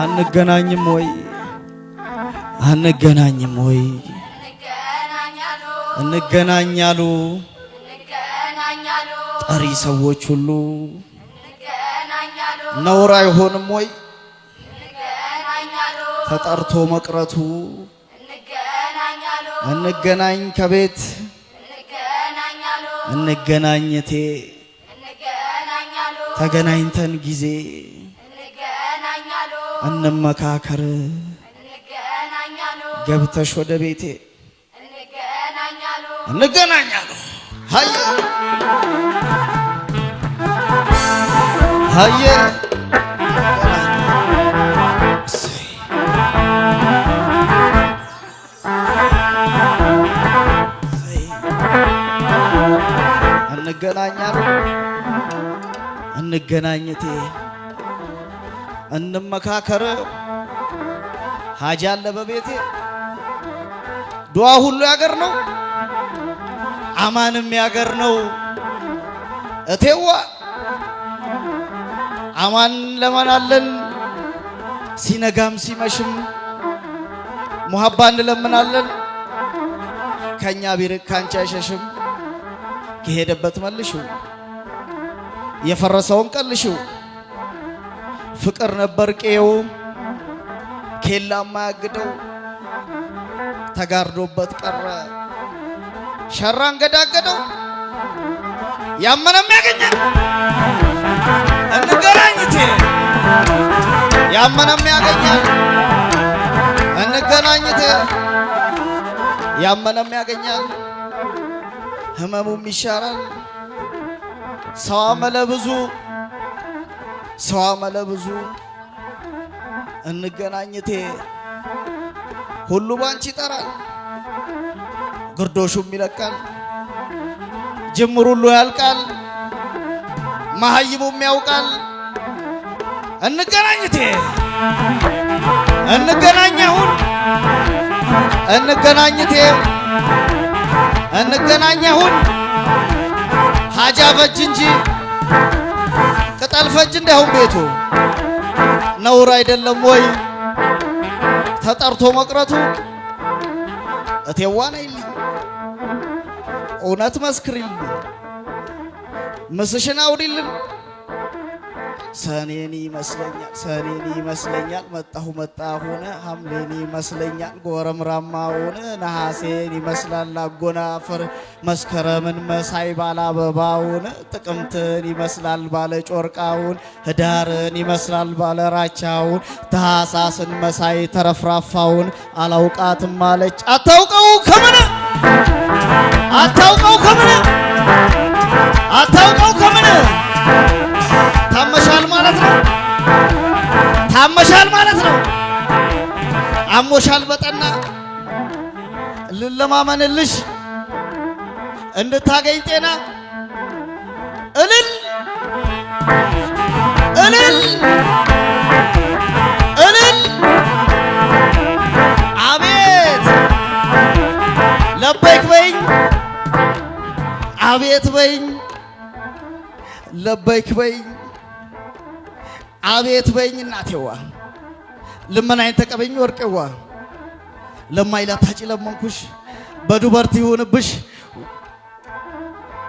አንገናኝም ወይ አንገናኝም ወይ እንገናኛሉ ጠሪ ሰዎች ሁሉ ነውር አይሆንም ወይ ተጠርቶ መቅረቱ እንገናኝ ከቤት እንገናኝቴ ተገናኝተን ጊዜ እንመካከር ገብተሽ ወደ ቤቴ እንገናኛሉ ሃየ ሃየ እንገናኛሉ እንገናኝቴ እንመካከር ሀጃ አለ በቤቴ ዱዓ ሁሉ ያገር ነው አማንም ያገር ነው እቴዋ አማን ለማናለን ሲነጋም ሲመሽም ሙሐባ እንለምናለን ከኛ ቢርቅ ካንቺ አይሸሽም ከሄደበት መልሽው የፈረሰውን ቀልሽው ፍቅር ነበር ቄው ኬላማ ያግደው ተጋርዶበት ቀረ ሸራን ገዳገደው ያመነም ያገኛል እንገናኝቴ ያመነም ያገኛል እንገናኝቴ ያመነም ያገኛል ህመሙም ይሻራል ሰው አመለ ብዙ እንገናኝቴ ሁሉ ባንቺ ይጠራል ግርዶሹም ይለቃል ጅምሩ ሁሉ ያልቃል ማህይሙም ያውቃል እንገናኝቴ እንገናኛሁን እንገናኝቴ እንገናኛሁን ሀጃ ፈጅ እንጂ ቅጠል ፈጅ እንዳይሆን ቤቱ ነውር አይደለም ወይ ተጠርቶ መቅረቱ እቴዋ ነይልኝ እውነት መስክሪልኝ ምስሽን አውሪልን ሰኔን ይመስለኛል መጣሁነ ሐምሌን ይመስለኛል ጎረምራማውን ነሐሴን ይመስላል አጎናፍር መስከረምን መሳይ ባላበባውን ጥቅምትን ይመስላል ባለ ጮርቃውን ህዳርን ይመስላል ባለ ራቻውን ታህሳስን መሳይ ተረፍራፋውን አላውቃትም ማለች አታውቀው ከምን ታመሻል ማለት ነው አሞሻል በጠና ልለማመንልሽ እንድታገኝ ጤና እልል አቤት ለበይክ በይኝ አቤት በይኝ ለበይክ በይኝ አቤት በይኝ እናቴዋ ልመናዬን ተቀበኝ ወርቄዋ ለማይላታጭ ለመንኩሽ በዱበርት ይሁንብሽ